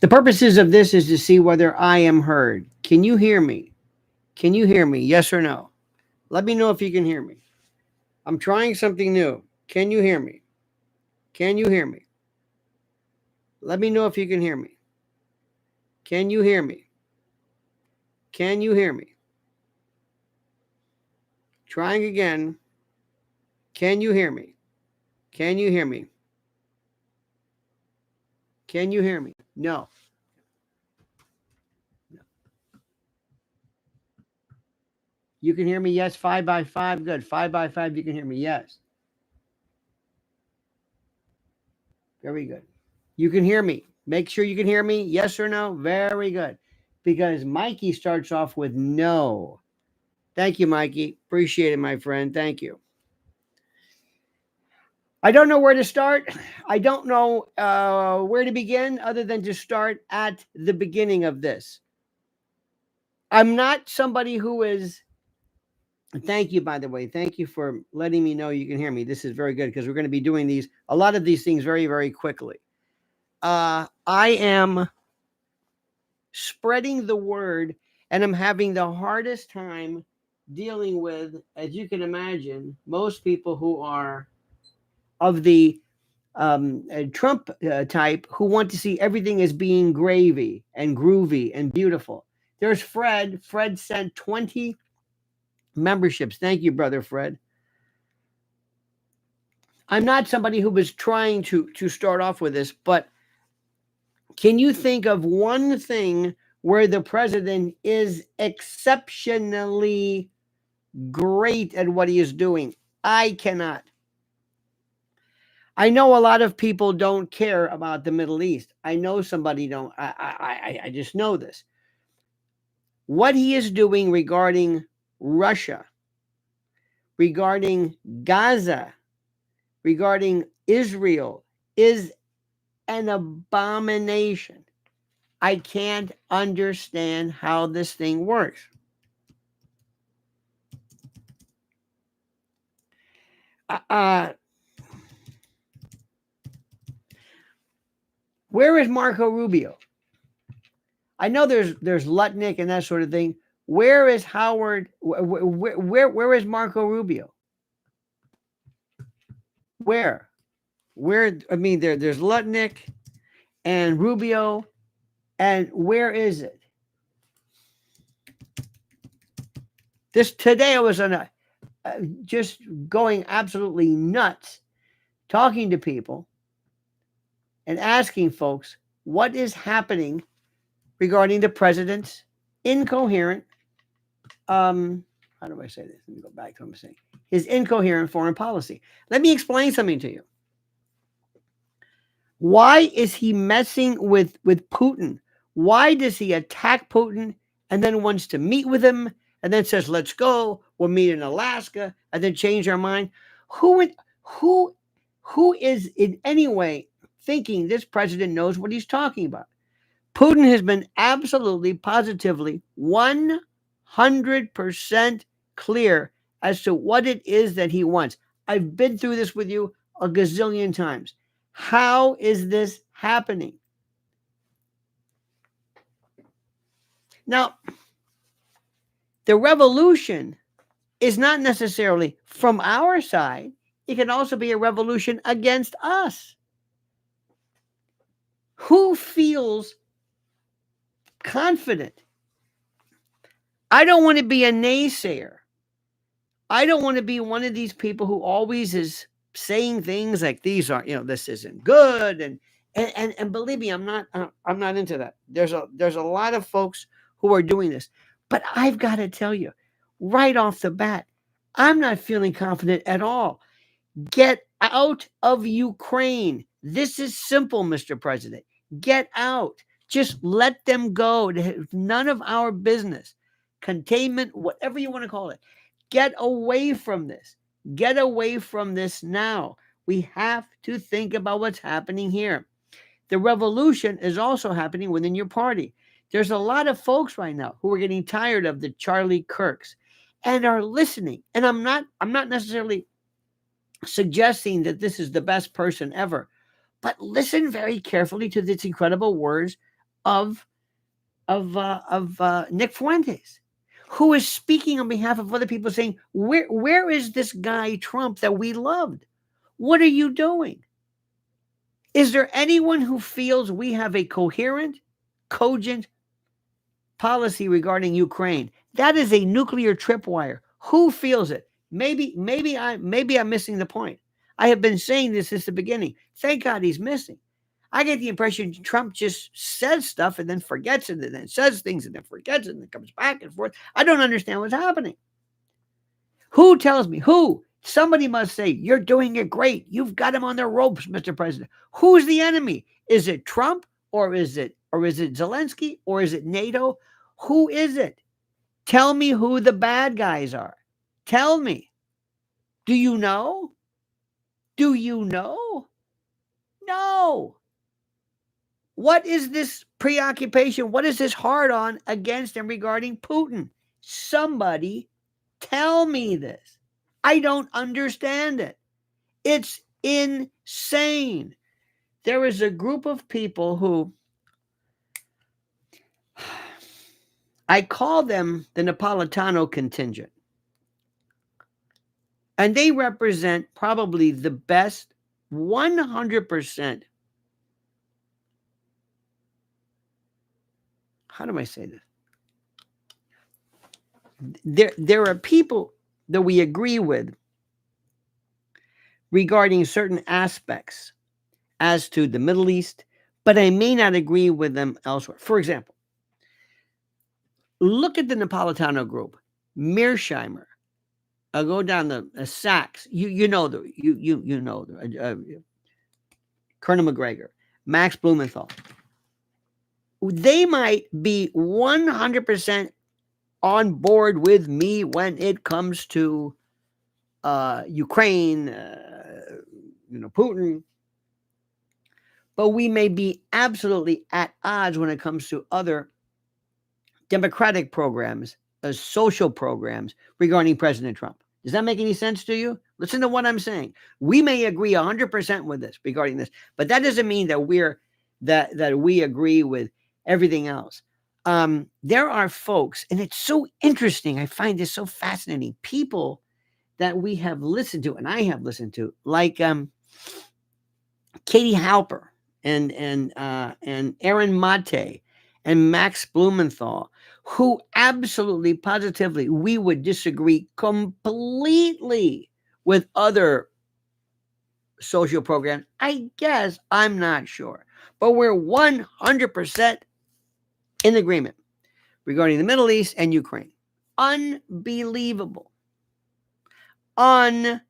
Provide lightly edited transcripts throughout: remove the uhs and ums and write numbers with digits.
The purposes of this is to see whether I am heard. Can you hear me? Can you hear me? Yes or no? Let me know if you can hear me. I'm trying something new. Can you hear me? Can you hear me? Let me know if you can hear me. Can you hear me? Can you hear me? Trying again. Can you hear me? Can you hear me? Can you hear me? No. You can hear me? Yes. 5 by 5. Good. 5 by 5. You can hear me? Yes. Very good. You can hear me. Make sure you can hear me. Yes or no? Very good. Because Mikey starts off with no. Thank you, Mikey. Appreciate it, my friend. Thank you. I don't know where to start. I don't know where to begin other than to start at the beginning of this. I'm not somebody who is. Thank you, by the way. Thank you for letting me know you can hear me. This is very good because we're going to be doing a lot of these things very, very quickly. I am spreading the word, and I'm having the hardest time dealing with, as you can imagine, most people who are of the Trump type who want to see everything as being gravy and groovy and beautiful. There's Fred. Fred sent 20 memberships. Thank you, brother Fred. I'm not somebody who was trying to start off with this, but can you think of one thing where the president is exceptionally great at what he is doing? I cannot. I know a lot of people don't care about the Middle East. I know somebody don't. I just know this. What he is doing regarding Russia, regarding Gaza, regarding Israel is an abomination. I can't understand how this thing works. Where is Marco Rubio? I know there's Lutnick and that sort of thing. Where is Howard? Where is Marco Rubio? Where? I mean, there's Lutnick and Rubio, and where is it? This today I was on a just going absolutely nuts, talking to people and asking folks what is happening regarding the president's incoherent. How do I say this? Let me go back to what I'm saying. His incoherent foreign policy. Let me explain something to you. Why is he messing with Putin? Why does he attack Putin and then wants to meet with him and then says, let's go, we'll meet in Alaska, and then change our mind? Who is in any way thinking this president knows what he's talking about? Putin has been absolutely, positively, 100% clear as to what it is that he wants. I've been through this with you a gazillion times. How is this happening? Now, the revolution is not necessarily from our side. It can also be a revolution against us. Who feels confident? I don't want to be a naysayer. I don't want to be one of these people who always is saying things like these are, this isn't good, and believe me, I'm not into that. There's a lot of folks who are doing this, but I've got to tell you, right off the bat, I'm not feeling confident at all. Get out of Ukraine. This is simple, Mr. President. Get out. Just let them go. None of our business. Containment, whatever you want to call it. Get away from this. Get away from this now. We have to think about what's happening here. The revolution is also happening within your party. There's a lot of folks right now who are getting tired of the Charlie Kirks and are listening. And I'm not necessarily suggesting that this is the best person ever, but listen very carefully to these incredible words of Nick Fuentes, who is speaking on behalf of other people, saying, where is this guy Trump that we loved? What are you doing? Is there anyone who feels we have a coherent, cogent policy regarding Ukraine? That is a nuclear tripwire. Who feels it? Maybe I'm missing the point. I have been saying this since the beginning. Thank God he's missing. I get the impression Trump just says stuff and then forgets it, and then says things and then forgets it, and then comes back and forth. I don't understand what's happening. Who tells me? Who? Somebody must say, you're doing it great. You've got him on the ropes, Mr. President. Who's the enemy? Is it Trump, or is it Zelensky, or is it NATO? Who is it? Tell me who the bad guys are. Tell me. Do you know? Do you know? No. What is this preoccupation? What is this hard on against and regarding Putin? Somebody tell me this. I don't understand it. It's insane. There is a group of people who I call them the Napolitano contingent. And they represent probably the best 100%. How do I say this? There are people that we agree with regarding certain aspects as to the Middle East, but I may not agree with them elsewhere. For example, look at the Napolitano group, Mearsheimer. I'll go down the Sachs. You know Colonel McGregor, Max Blumenthal. They might be 100% on board with me when it comes to Ukraine, Putin. But we may be absolutely at odds when it comes to other democratic programs, social programs regarding President Trump. Does that make any sense to you? Listen to what I'm saying. We may agree 100% with this regarding this, but that doesn't mean that we agree with everything else. There are folks, and it's so interesting. I find this so fascinating. People that we have listened to, and I have listened to, like Katie Halper and Aaron Mate and Max Blumenthal, who absolutely, positively, we would disagree completely with other social programs. I guess, I'm not sure, but we're 100% in agreement regarding the Middle East and Ukraine. Unbelievable. Unbelievable.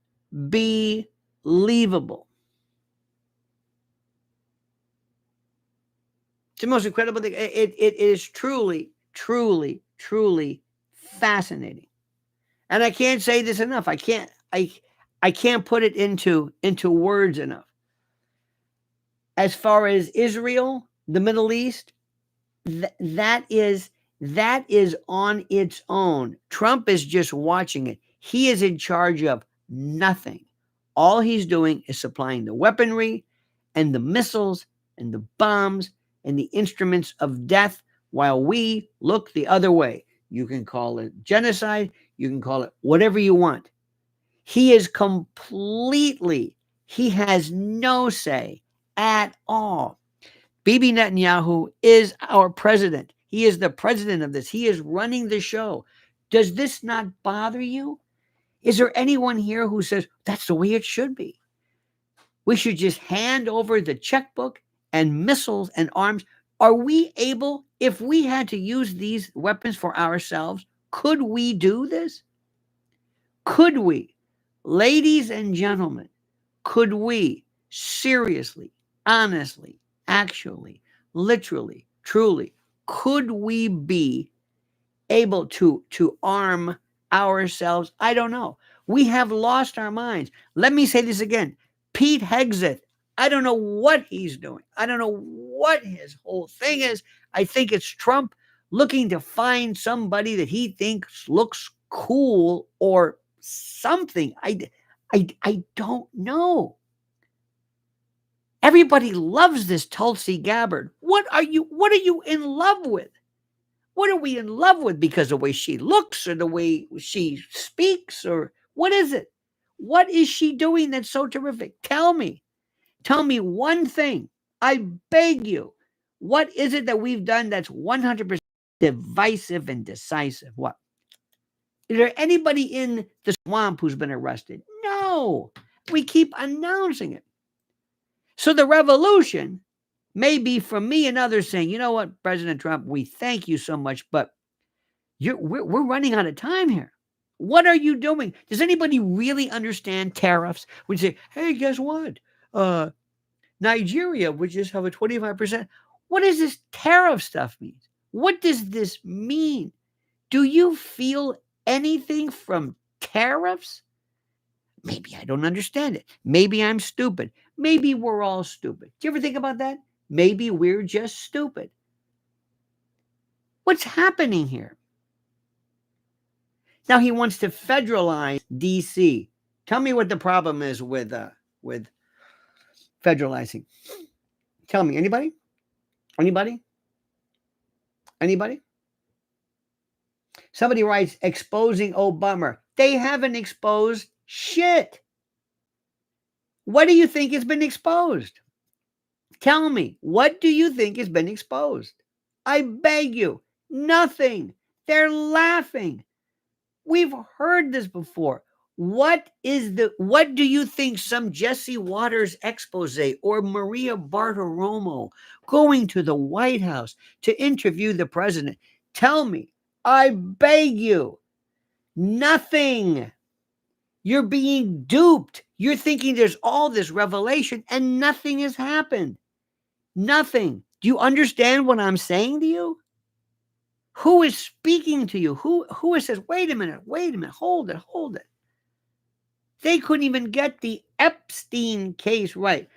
It's the most incredible thing. It is truly, truly, truly fascinating. And I can't say this enough. I can't put it into words enough. As far as Israel, the Middle East, that is on its own. Trump is just watching it. He is in charge of nothing. All he's doing is supplying the weaponry and the missiles and the bombs and the instruments of death while we look the other way. You can call it genocide. You can call it whatever you want. He has no say at all. Bibi Netanyahu is our president. He is the president of this. He is running the show. Does this not bother you? Is there anyone here who says that's the way it should be? We should just hand over the checkbook and missiles and arms. Are we able, if we had to use these weapons for ourselves, could we do this? Could we? Ladies and gentlemen, could we seriously, honestly, actually, literally, truly, could we be able to arm ourselves? I don't know. We have lost our minds. Let me say this again. Pete Hegseth, I don't know what he's doing. I don't know what his whole thing is. I think it's Trump looking to find somebody that he thinks looks cool or something. I don't know. Everybody loves this Tulsi Gabbard. What are you in love with? What are we in love with? Because the way she looks or the way she speaks, or what is it? What is she doing that's so terrific? Tell me. Tell me one thing. I beg you. What is it that we've done that's 100% divisive and decisive? What? Is there anybody in the swamp who's been arrested? No. We keep announcing it. So the revolution may be from me and others saying, you know what, President Trump, we thank you so much, but we're running out of time here. What are you doing? Does anybody really understand tariffs? We say, hey, guess what? Nigeria would just have a 25%. What does this tariff stuff mean? What does this mean? Do you feel anything from tariffs? Maybe I don't understand it. Maybe I'm stupid. Maybe we're all stupid. Do you ever think about that? Maybe we're just stupid. What's happening here? Now he wants to federalize DC. Tell me what the problem is with federalizing. Tell me, anybody? Anybody? Anybody? Somebody writes, exposing Obama. They haven't exposed shit. What do you think has been exposed? Tell me, what do you think has been exposed? I beg you, nothing. They're laughing. We've heard this before. What do you think some Jesse Waters expose or Maria Bartiromo going to the White House to interview the president? Tell me, I beg you, nothing. You're being duped. You're thinking there's all this revelation and nothing has happened. Nothing. Do you understand what I'm saying to you? Who is speaking to you? Who says, wait a minute, hold it. They couldn't even get the Epstein case right.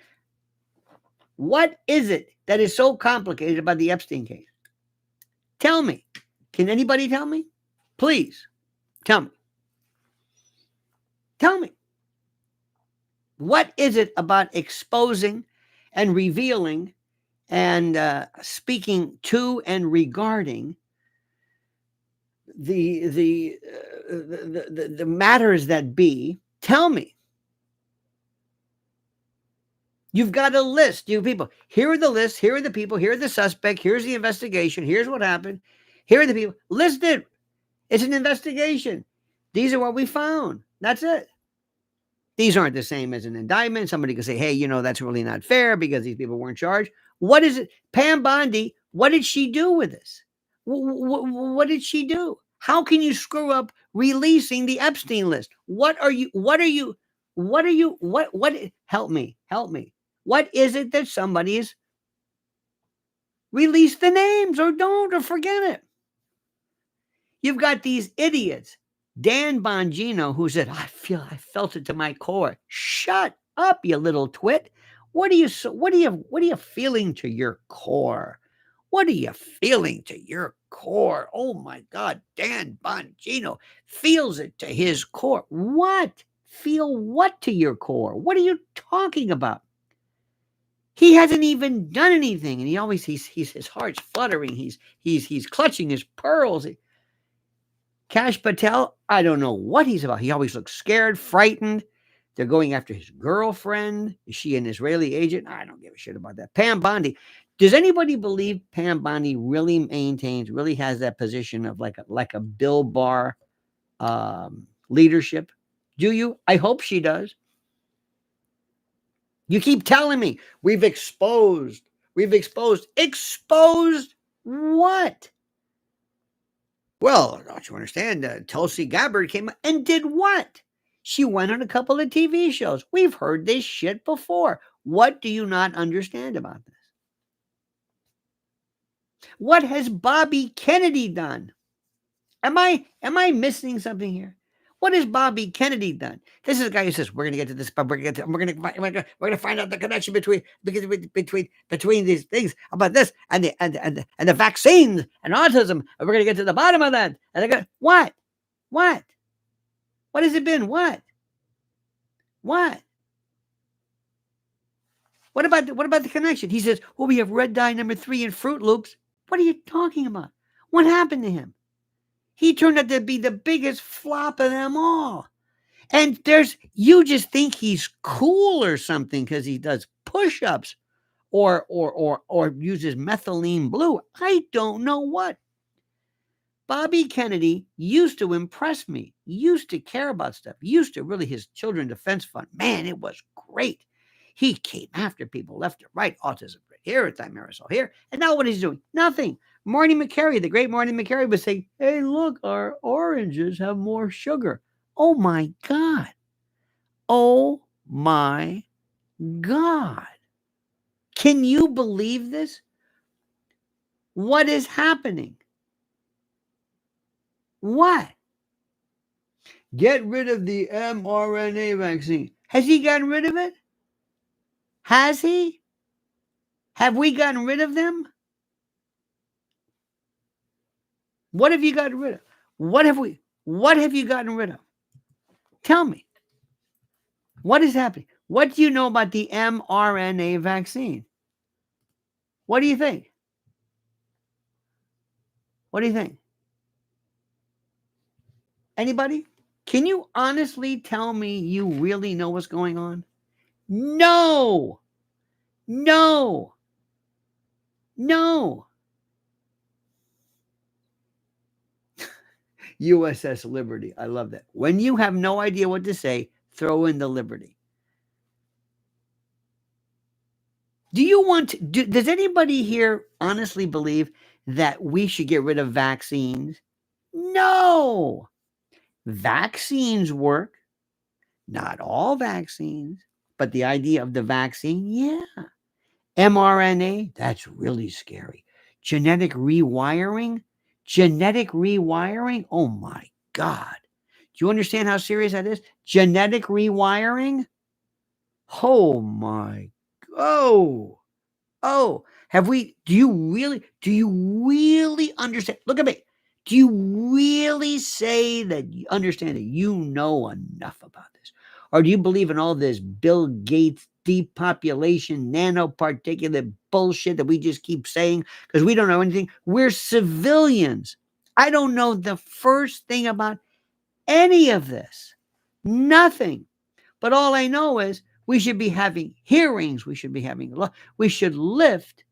What is it that is so complicated about the Epstein case? Tell me. Can anybody tell me? Please, tell me. Tell me. What is it about exposing and revealing and speaking to and regarding the matters that be? Tell me. You've got a list. You people. Here are the lists. Here are the people. Here are the suspect. Here's the investigation. Here's what happened. Here are the people. Listed. It's an investigation. These are what we found. That's it. These aren't the same as an indictment. Somebody can say, hey, that's really not fair because these people weren't charged. What is it? Pam Bondi, what did she do with this? What did she do? How can you screw up releasing the Epstein list? Help me. What is it that somebody's release the names or don't or forget it? You've got these idiots. Dan Bongino, who said, I felt it to my core. Shut up, you little twit. What are you feeling to your core? What are you feeling to your core? Oh my God, Dan Bongino feels it to his core. What? Feel what to your core? What are you talking about? He hasn't even done anything, and his heart's fluttering. He's clutching his pearls. Kash Patel, I don't know what he's about. He always looks scared, frightened. They're going after his girlfriend. Is she an Israeli agent? I don't give a shit about that. Pam Bondi. Does anybody believe Pam Bondi really has that position of like a Bill Barr leadership? Do you? I hope she does. You keep telling me we've exposed. Exposed what? Well, don't you understand? Tulsi Gabbard came and did what? She went on a couple of TV shows. We've heard this shit before. What do you not understand about this? What has Bobby Kennedy done? Am I missing something here? What has Bobby Kennedy done? This is a guy who says we're going to get to this, but we're going to find out the connection between these things about this and the vaccines and autism, and we're going to get to the bottom of that. And they go, what? What has it been? What? What about the connection? He says, well, we have red dye number 3 in Fruit Loops. What are you talking about? What happened to him? He turned out to be the biggest flop of them all. And you just think he's cool or something because he does push-ups or uses methylene blue. I don't know what. Bobby Kennedy used to impress me, used to care about stuff, used to really, his Children's Defense Fund, man, it was great. He came after people left and right, autism here, thimerosal here, and now what is he doing? Nothing. Marty McCary, the great Marty McCary, would say, hey, look, our oranges have more sugar. Oh my God. Oh my God. Can you believe this? What is happening? What? Get rid of the mRNA vaccine. Has he gotten rid of it? Has he? Have we gotten rid of them? What have you gotten rid of? What have you gotten rid of? Tell me. What is happening? What do you know about the mRNA vaccine? What do you think? What do you think? Anybody? Can you honestly tell me you really know what's going on? No. No. No. USS Liberty. I love that. When you have no idea what to say, throw in the Liberty. Does anybody here honestly believe that we should get rid of vaccines? No. Vaccines work. Not all vaccines, but the idea of the vaccine, yeah. mRNA, that's really scary. Genetic rewiring? Oh my God. Do you understand how serious that is? Genetic rewiring? Oh my. Oh. Oh. Do you really understand? Look at me. Do you really say that you understand that you know enough about this? Or do you believe in all this Bill Gates depopulation, nanoparticulate bullshit that we just keep saying because we don't know anything? We're civilians. I don't know the first thing about any of this. Nothing. But all I know is we should be having hearings. We should be having law. We should lift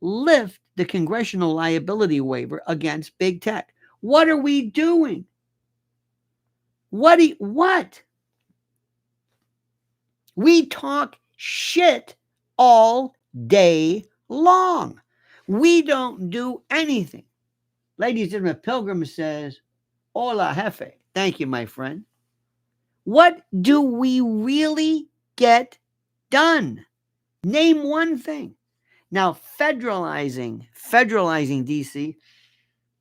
the congressional liability waiver against big tech. What are we doing? What? We talk shit all day long. We don't do anything. Ladies and gentlemen, Pilgrim says, hola, jefe. Thank you, my friend. What do we really get done? Name one thing. Now, federalizing DC,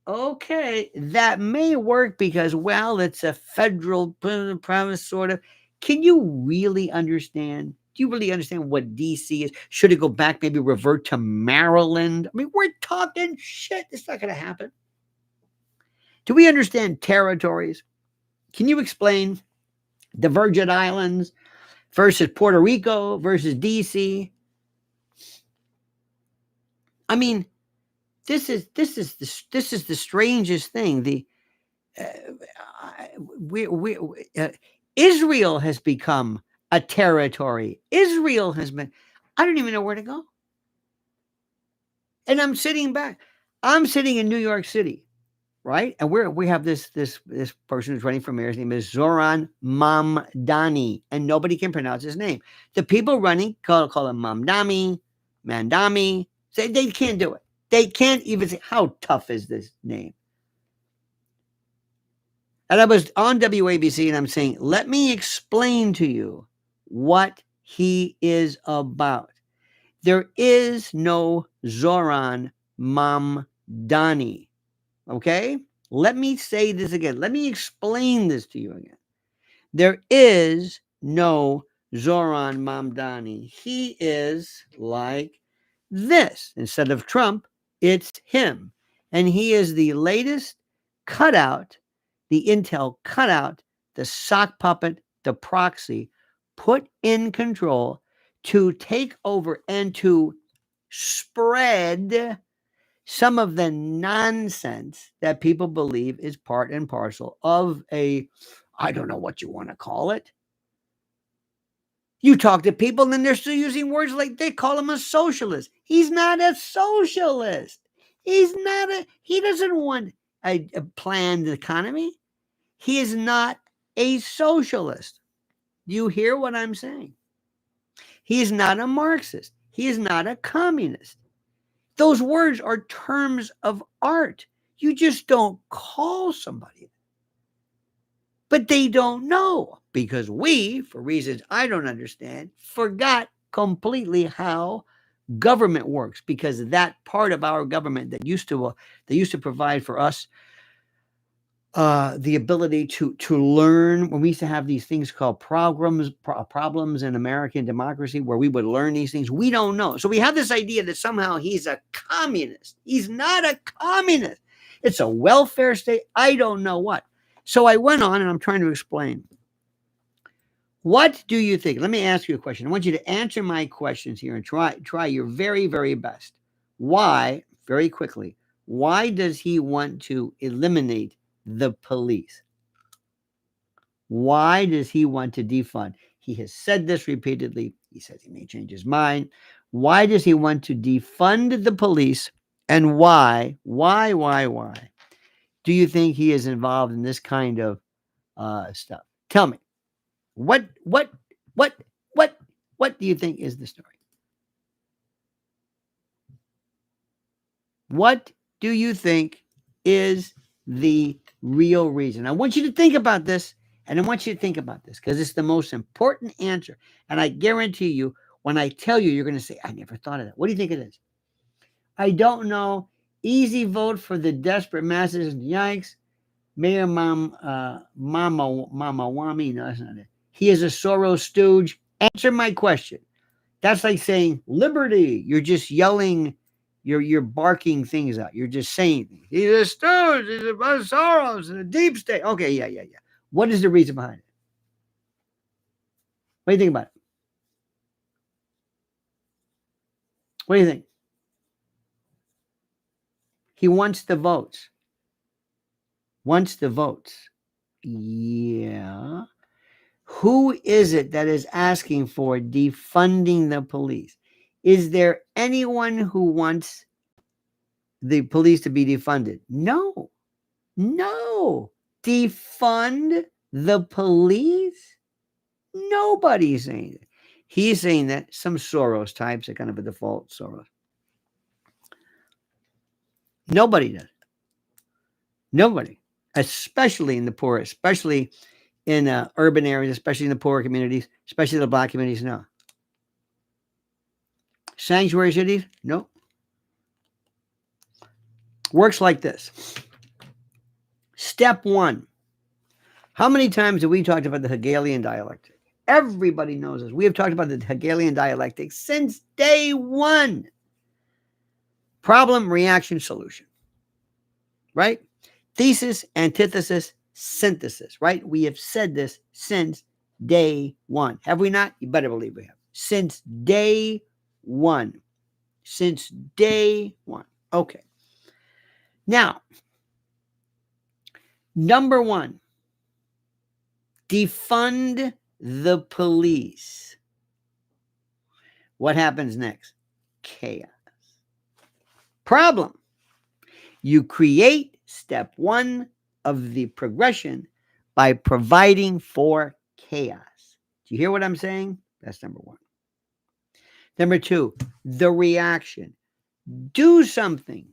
okay, that may work because, well, it's a federal province, sort of. Can you really understand? Do you really understand what DC is? Should it go back, maybe revert to Maryland? I mean, we're talking shit. It's not going to happen. Do we understand territories? Can you explain the Virgin Islands versus Puerto Rico versus DC? I mean, this is the strangest thing. Israel has become a territory. Israel has been. I don't even know where to go. And I'm sitting back. I'm sitting in New York City, right? And we have this person who's running for mayor. His name is Zoran Mamdani, and nobody can pronounce his name. The people running call him Mandami. They can't do it. They can't even say, how tough is this name? And I was on WABC and I'm saying, let me explain to you what he is about. There is no Zoran Mamdani. Okay? Let me say this again. Let me explain this to you again. There is no Zoran Mamdani. He is like this. Instead of Trump, it's him. And he is the latest cutout, the intel cutout, the sock puppet, the proxy put in control to take over and to spread some of the nonsense that people believe is part and parcel of a, I don't know what you want to call it. You talk to people and they're still using words like they call him a socialist. He's not a socialist. He doesn't want a planned economy. He is not a socialist. Do you hear what I'm saying? He is not a Marxist. He is not a communist. Those words are terms of art. You just don't call somebody. But they don't know because we, for reasons I don't understand, forgot completely how government works, because that part of our government that used to provide for us the ability to learn, when we used to have these things called problems in American democracy, where we would learn these things, we don't know. So we have this idea that somehow he's a communist. He's not a communist. It's a welfare state. I don't know what. So I went on and I'm trying to explain. What do you think? Let me ask you a question. I want you to answer my questions here and try your very, very best. Why, very quickly, why does he want to eliminate the police? Why does he want to defund? He has said this repeatedly. He says he may change his mind. Why does he want to defund the police? And why do you think he is involved in this kind of stuff? Tell me. What do you think is the story? What do you think is the real reason? I want you to think about this, and I want you to think about this because it's the most important answer. And I guarantee you, when I tell you, you're going to say, I never thought of that. What do you think it is? I don't know. Easy vote for the desperate masses. Yikes. Mayor Mama Wami. No, that's not it. He is a Soros stooge. Answer my question. That's like saying liberty. You're just yelling. You're barking things out. You're just saying things. He's a stooge. He's a Soros and a deep state. Okay, yeah. What is the reason behind it? What do you think about it? What do you think? He wants the votes. Yeah. Who is it that is asking for defunding the police? Is there anyone who wants the police to be defunded? No. Defund the police? Nobody's saying it. He's saying that some Soros types are kind of a default Soros. Nobody does. Nobody, especially in the poor, especially in urban areas, especially in the poor communities, especially the Black communities. No. Sanctuary cities? No. Works like this. Step one. How many times have we talked about the Hegelian dialectic? Everybody knows this. We have talked about the Hegelian dialectic since day one. Problem, reaction, solution. Right? Thesis, antithesis, synthesis. Right? We have said this since day one. Have we not? You better believe we have. Since day one. Okay. Now, number one, defund the police. What happens next? Chaos. Problem. You create step one of the progression by providing for chaos. Do you hear what I'm saying? That's number one. Number two, the reaction. Do something.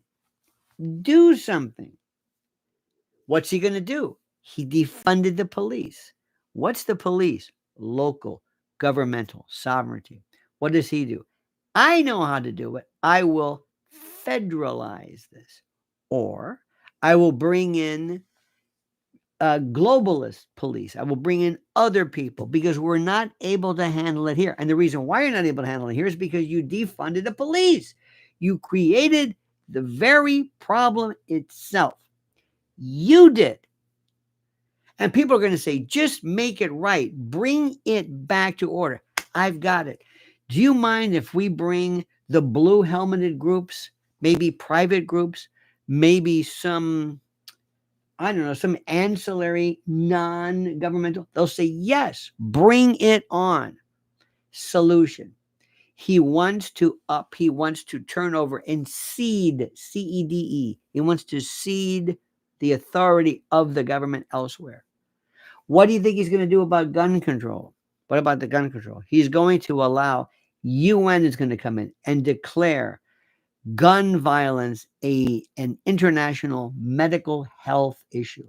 What's he going to do? He defunded the police. What's the police? Local, governmental, sovereignty. What does he do? I know how to do it. I will federalize this. Or I will bring in globalist police. I will bring in other people because we're not able to handle it here. And the reason why you're not able to handle it here is because you defunded the police. You created the very problem itself. You did. And people are going to say, just make it right. Bring it back to order. I've got it. Do you mind if we bring the blue helmeted groups, maybe private groups, maybe some, I don't know, some ancillary non-governmental? They'll say, yes, bring it on. Solution. He wants to turn over and cede, C-E-D-E. He wants to cede the authority of the government elsewhere. What do you think he's going to do about gun control? What about the gun control? He's going to allow UN is going to come in and declare gun violence an international medical health issue.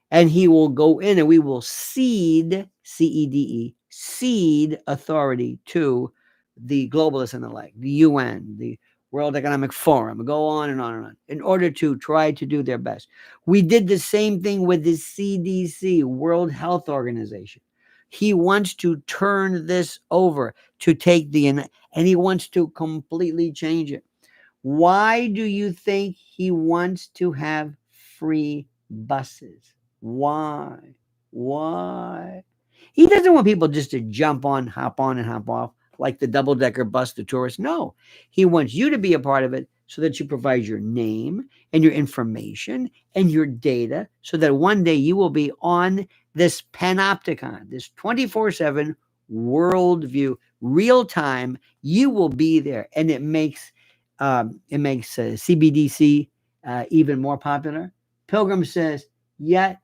And he will go in and we will cede, C-E-D-E, cede authority to the globalists and the like, the UN, the World Economic Forum, go on and on and on, in order to try to do their best. We did the same thing with the CDC, World Health Organization. He wants to turn this over to take and he wants to completely change it. Why do you think he wants to have free buses? Why? He doesn't want people just to jump on, hop and hop off like the double-decker bus, the tourists. No, he wants you to be a part of it so that you provide your name and your information and your data so that one day you will be on this panopticon, this 24/7 worldview, real time. You will be there, and it makes CBDC even more popular. Pilgrim says, yet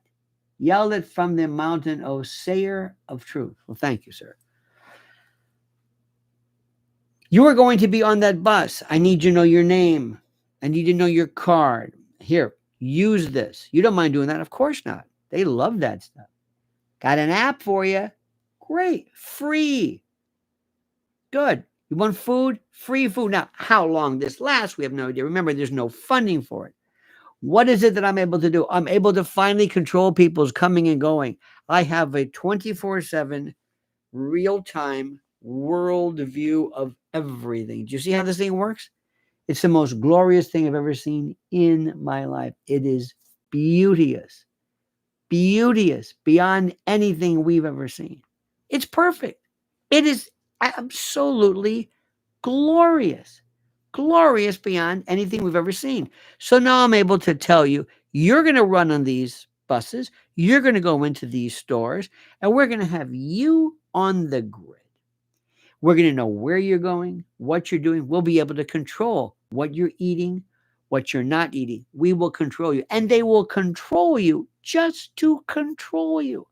yell it from the mountain, O sayer of truth. Well, thank you, sir. You are going to be on that bus. I need you to know your name. I need you to know your card. Here, use this. You don't mind doing that? Of course not. They love that stuff. Got an app for you. Great. Free. Good. You want food? Free food. Now, how long this lasts, we have no idea. Remember, there's no funding for it. What is it that I'm able to do? I'm able to finally control people's coming and going. I have a 24/7 real-time worldview of everything. Do you see how this thing works? It's the most glorious thing I've ever seen in my life. It is beauteous beyond anything we've ever seen. It's perfect. It is absolutely glorious beyond anything we've ever seen. So now I'm able to tell you, you're going to run on these buses, you're going to go into these stores, and we're going to have you on the grid. We're going to know where you're going, what you're doing. We'll be able to control what you're eating, what you're not eating. We will control you, and they will control you just to control you.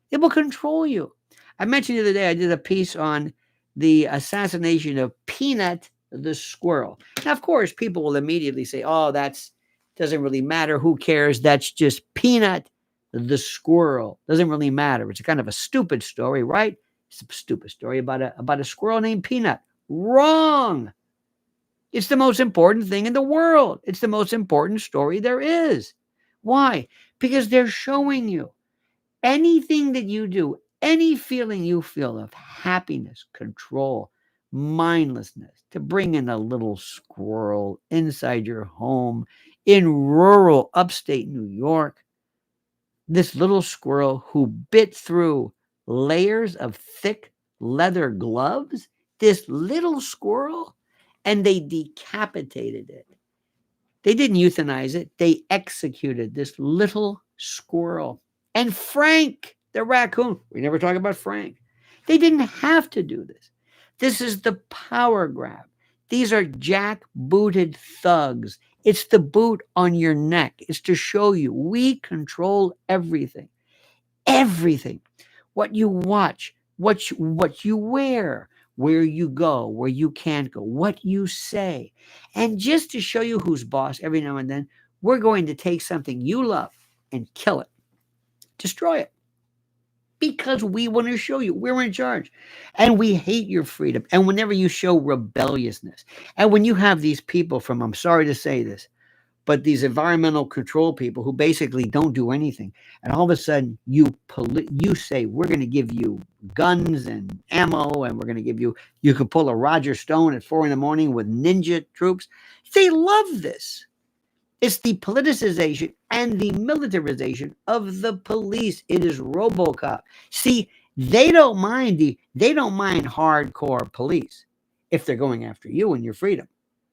It will control you. I mentioned the other day, I did a piece on the assassination of Peanut the squirrel. Now, of course, people will immediately say, oh, that's doesn't really matter. Who cares? That's just Peanut the squirrel. Doesn't really matter. It's a kind of a stupid story, right? It's a stupid story about a squirrel named Peanut. Wrong. It's the most important thing in the world. It's the most important story there is. Why? Because they're showing you anything that you do, any feeling you feel of happiness, control, mindlessness, to bring in a little squirrel inside your home in rural upstate New York. This little squirrel who bit through layers of thick leather gloves, this little squirrel, and they decapitated it. They didn't euthanize it. They executed this little squirrel. And Frank, the raccoon, we never talk about Frank. They didn't have to do this. This is the power grab. These are jack-booted thugs. It's the boot on your neck. It's to show you we control everything. Everything. What you watch, what you wear, where you go, where you can't go, what you say. And just to show you who's boss every now and then, we're going to take something you love and kill it. Destroy it. Because we want to show you we're in charge. And we hate your freedom. And whenever you show rebelliousness, and when you have these people from, I'm sorry to say this, but these environmental control people who basically don't do anything, and all of a sudden you say, we're going to give you guns and ammo, and we're going to give you can pull a Roger Stone at 4 a.m. with ninja troops. They love this. It's the politicization and the militarization of the police. It is RoboCop. See, they don't mind hardcore police. if they're going after you and your freedom.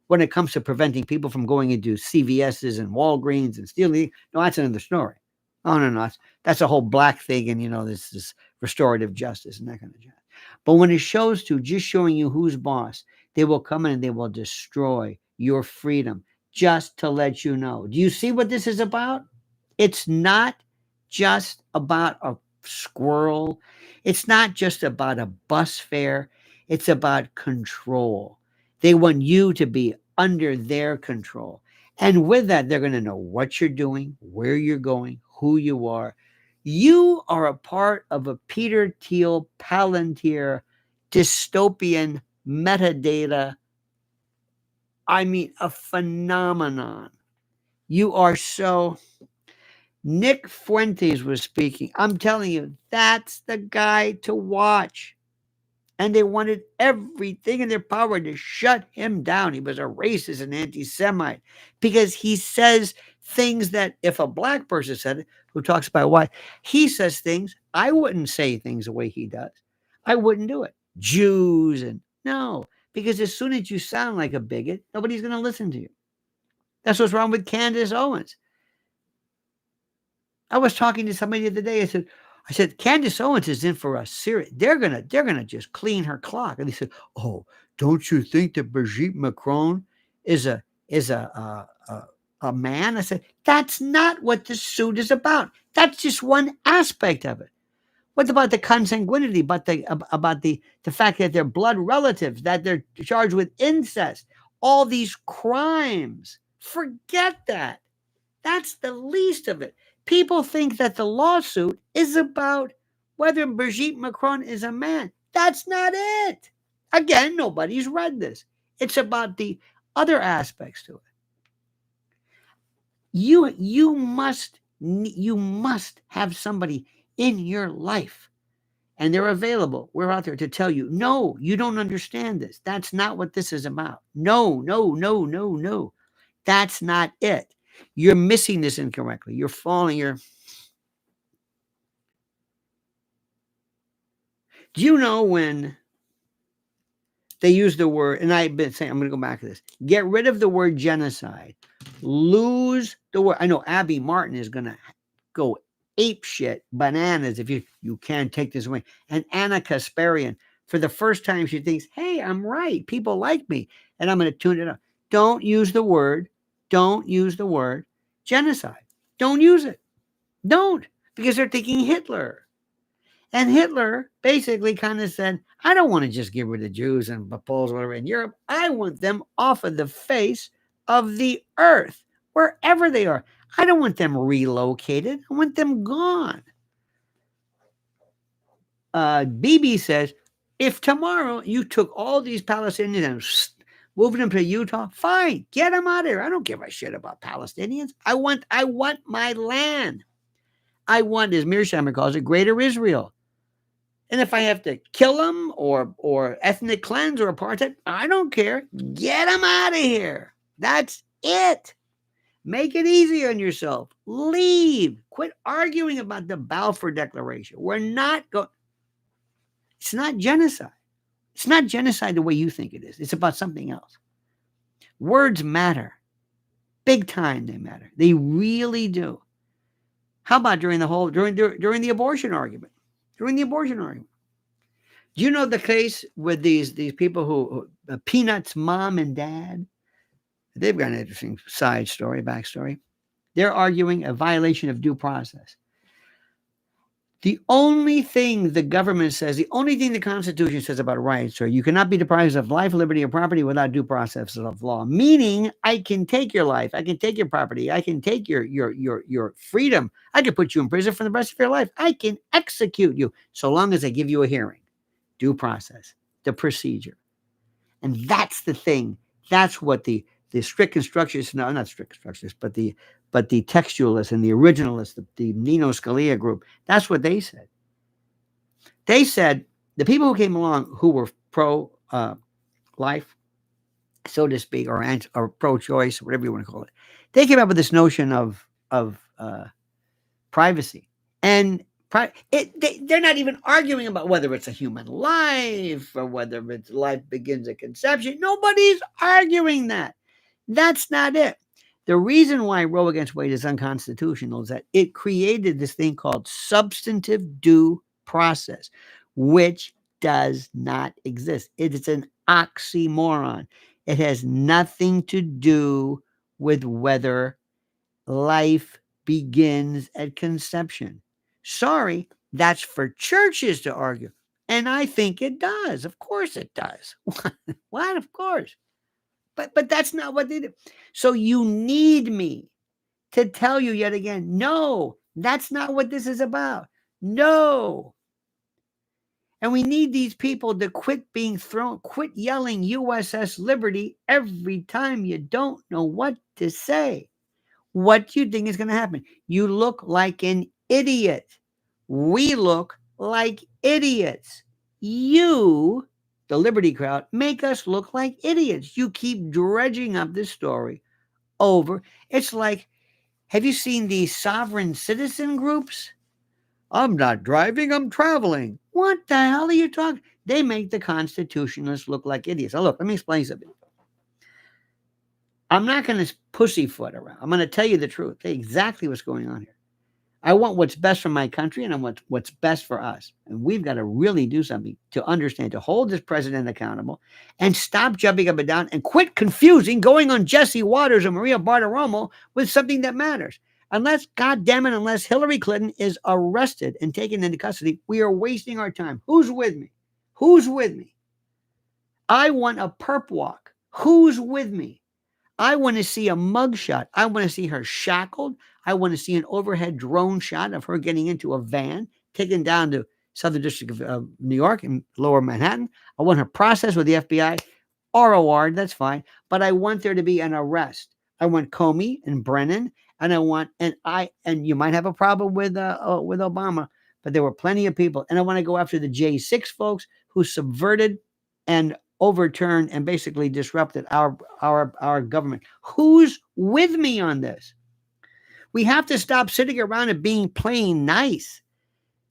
When it comes to preventing people from going into CVS's and Walgreens and stealing, no, that's another story. Oh, no, that's a whole black thing, and this restorative justice and that kind of jazz. But when it shows to just showing you who's boss, they will come in and they will destroy your freedom just to let you know. Do you see what this is about? It's not just about a squirrel. It's not just about a bus fare. It's about control. They want you to be under their control. And with that, they're going to know what you're doing, where you're going, who you are. You are a part of a Peter Thiel Palantir dystopian metadata. I mean, a phenomenon. You are so. Nick Fuentes was speaking. I'm telling you, that's the guy to watch. And they wanted everything in their power to shut him down. He was a racist and anti-Semite because he says things that if a black person said it, who talks about why, he says things, I wouldn't say things the way he does. I wouldn't do it. Jews and no, because as soon as you sound like a bigot, nobody's going to listen to you. That's what's wrong with Candace Owens. I was talking to somebody the other day. I said, Candace Owens is in for a serious. They're gonna just clean her clock. And they said, oh, don't you think that Brigitte Macron is a man? I said, that's not what the suit is about. That's just one aspect of it. What about the consanguinity? About the fact that they're blood relatives, that they're charged with incest, all these crimes. Forget that. That's the least of it. People think that the lawsuit is about whether Brigitte Macron is a man. That's not it. Again, nobody's read this. It's about the other aspects to it. You must have somebody in your life, and they're available. We're out there to tell you, no, you don't understand this. That's not what this is about. No. That's not it. You're missing this incorrectly. You're falling. Do you know when they use the word, and I've been saying, I'm going to go back to this, get rid of the word genocide, lose the word. I know Abby Martin is going to go ape shit, bananas, if you can't take this away. And Anna Kasparian, for the first time, she thinks, hey, I'm right. People like me. And I'm going to tune it up. Don't use the word genocide. Don't use it. Don't, because they're thinking Hitler. And Hitler basically kind of said, I don't want to just get rid of Jews and Poles, whatever, in Europe. I want them off of the face of the earth, wherever they are. I don't want them relocated. I want them gone. Bibi says, if tomorrow you took all these Palestinians and moved them to Utah, fine, get them out of here. I don't give a shit about Palestinians. I want my land. I want, as Mearsheimer calls it, Greater Israel. And if I have to kill them or ethnic cleanse or apartheid, I don't care. Get them out of here. That's it. Make it easy on yourself. Leave. Quit arguing about the Balfour Declaration. We're not going. It's not genocide. It's not genocide the way you think it is. It's about something else. Words matter. Big time they matter. They really do. How about during the abortion argument? During the abortion argument. Do you know the case with these people who Peanut's mom and dad? They've got an interesting backstory. They're arguing a violation of due process. The only thing the government says, the only thing the Constitution says about rights are you cannot be deprived of life, liberty, or property without due process of law. Meaning, I can take your life, I can take your property, I can take your freedom, I can put you in prison for the rest of your life, I can execute you, so long as I give you a hearing. Due process, the procedure. And that's the thing. That's what the strict constructionists, no, not strict constructionists, but the textualists and the originalists, the Nino Scalia group, that's what they said. They said the people who came along who were pro-life, so to speak, or pro-choice, whatever you want to call it, they came up with this notion of privacy. And They're not even arguing about whether it's a human life or whether it's life begins at conception. Nobody's arguing that. That's not it. The reason why Roe against Wade is unconstitutional is that it created this thing called substantive due process, which does not exist. It is an oxymoron. It has nothing to do with whether life begins at conception. Sorry, that's for churches to argue. And I think it does. Of course it does. What? Of course. But that's not what they do. So you need me to tell you yet again, no, that's not what this is about. No. And we need these people to quit yelling USS Liberty every time you don't know what to say. What do you think is going to happen? You look like an idiot. We look like idiots. You, the Liberty crowd, make us look like idiots. You keep dredging up this story over. It's like, have you seen these sovereign citizen groups? I'm not driving, I'm traveling. What the hell are you talking? They make the constitutionalists look like idiots. Now, look, let me explain something. I'm not going to pussyfoot around. I'm going to tell you the truth. Tell you exactly what's going on here. I want what's best for my country, and I want what's best for us. And we've got to really do something to understand, to hold this president accountable and stop jumping up and down and quit confusing going on Jesse Waters or Maria Bartiromo with something that matters. Unless, goddamn it, unless Hillary Clinton is arrested and taken into custody, we are wasting our time. Who's with me? Who's with me? I want a perp walk. Who's with me? I want to see a mugshot. I want to see her shackled. I want to see an overhead drone shot of her getting into a van, taken down to Southern District of New York in Lower Manhattan. I want her processed with the FBI. ROR, that's fine. But I want there to be an arrest. I want Comey and Brennan, and and you might have a problem with Obama, but there were plenty of people. And I want to go after the J6 folks who subverted and overturned and basically disrupted our government. Who's with me on this? We have to stop sitting around and being plain nice.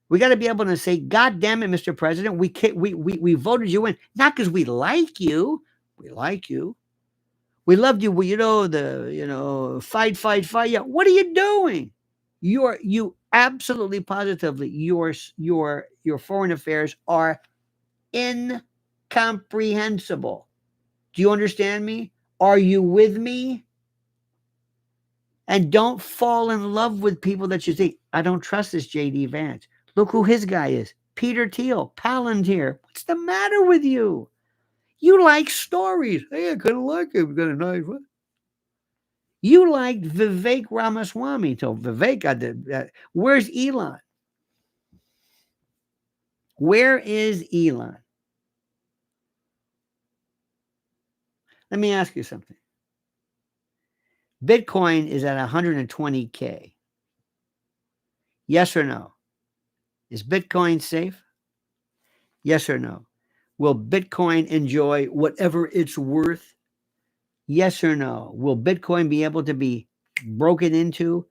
We got to be able to say, God damn it, Mr. President, we voted you in, not because we like you. We like you. We loved you. Fight. Yeah. What are you doing? You absolutely positively, your foreign affairs are incomprehensible. Do you understand me? Are you with me? And don't fall in love with people that you think, I don't trust this J.D. Vance. Look who his guy is. Peter Thiel, Palantir. What's the matter with you? You like stories. Hey, I kind of like him. Got a nice one. You liked Vivek Ramaswamy. So Vivek got where's Elon? Where is Elon? Let me ask you something. Bitcoin is at 120K. Yes or no? Is Bitcoin safe? Yes or no? Will Bitcoin enjoy whatever it's worth? Yes or no? Will Bitcoin be able to be broken into?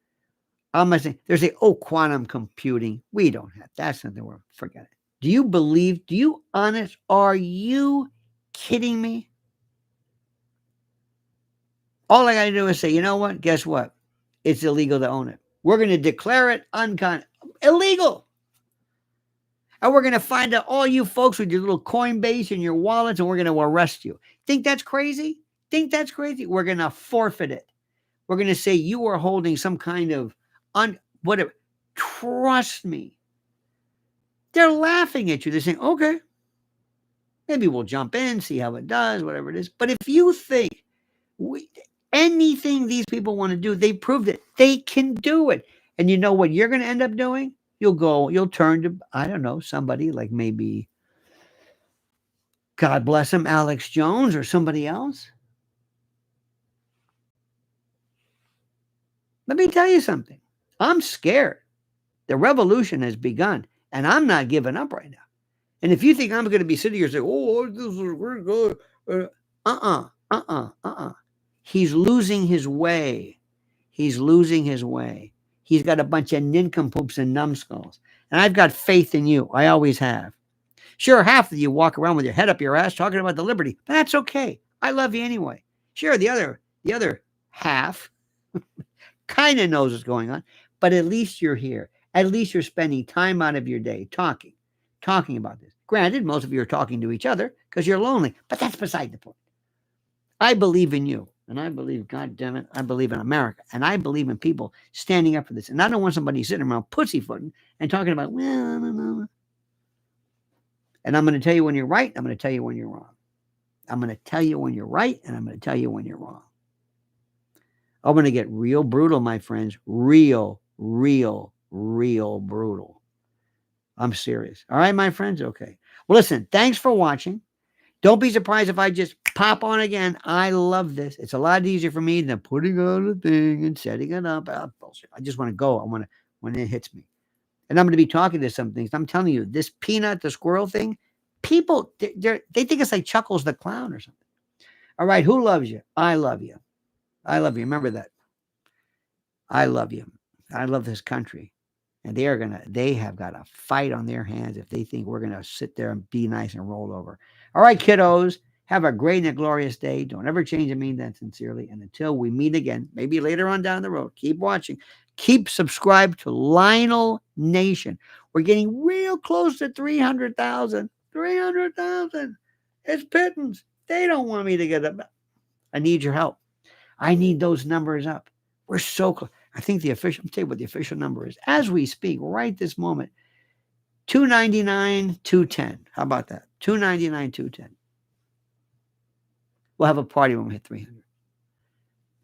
I'm not saying there's quantum computing. We don't have that's nothing worth. Forget it. Do you believe? Do you honest? Are you kidding me? All I got to do is say, you know what? Guess what? It's illegal to own it. We're going to declare it illegal. And we're going to find out all you folks with your little Coinbase and your wallets, and we're going to arrest you. Think that's crazy? Think that's crazy? We're going to forfeit it. We're going to say you are holding some kind of whatever. Trust me. They're laughing at you. They're saying, okay, maybe we'll jump in, see how it does, whatever it is. But if you think anything these people want to do, they proved it. They can do it. And you know what you're going to end up doing? You'll turn to, I don't know, somebody like maybe, God bless him, Alex Jones or somebody else. Let me tell you something. I'm scared. The revolution has begun, and I'm not giving up right now. And if you think I'm going to be sitting here saying, oh, this is great, He's losing his way. He's losing his way. He's got a bunch of nincompoops and numbskulls. And I've got faith in you. I always have. Sure, half of you walk around with your head up your ass talking about the liberty, but that's okay. I love you anyway. Sure, the other half kind of knows what's going on, but at least you're here. At least you're spending time out of your day talking about this. Granted, most of you are talking to each other because you're lonely, but that's beside the point. I believe in you, and I believe, God damn it, I believe in America, and I believe in people standing up for this. And I don't want somebody sitting around pussyfooting and talking about, well, no. And I'm going to tell you when you're right. I'm going to tell you when you're wrong. I'm going to tell you when you're right, and I'm going to tell you when you're wrong. I'm going to get real brutal, my friends. Real brutal. I'm serious. All right, my friends? Okay. Well, listen, thanks for watching. Don't be surprised if I just pop on again. I love this. It's a lot easier for me than putting on a thing and setting it up. Bullshit. I just want to go. I want to, when it hits me. And I'm going to be talking to some things. I'm telling you, this Peanut the squirrel thing, people, they think it's like Chuckles the clown or something. All right, who loves you? I love you. I love you. Remember that. I love you. I love this country. And they have got a fight on their hands if they think we're going to sit there and be nice and roll over. All right, kiddos, have a great and a glorious day. Don't ever change and mean that sincerely. And until we meet again, maybe later on down the road, keep watching. Keep subscribed to Lionel Nation. We're getting real close to 300,000. 300,000. It's pittance. They don't want me to get up. I need your help. I need those numbers up. We're so close. I think the official, I'll tell you what the official number is. As we speak, right this moment, 299, 210. How about that? 299, 210. We'll have a party when we hit 300.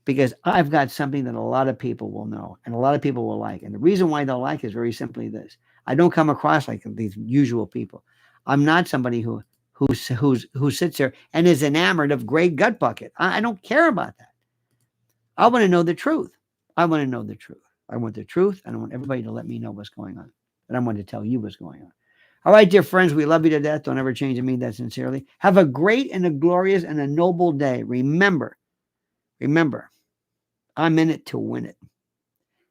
Because I've got something that a lot of people will know and a lot of people will like. And the reason why they'll like is very simply this. I don't come across like these usual people. I'm not somebody who sits there and is enamored of Greg Gutbucket. I don't care about that. I want to know the truth. I want to know the truth. I want the truth, and I want everybody to let me know what's going on. And I want to tell you what's going on. All right, dear friends, we love you to death. Don't ever change and mean that sincerely. Have a great and a glorious and a noble day. Remember, I'm in it to win it.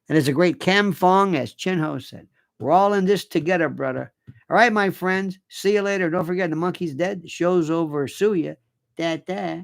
And as a great Cam Fong, as Chin Ho said, we're all in this together, brother. All right, my friends. See you later. Don't forget, the monkey's dead. The show's over. Sue ya. Da-da.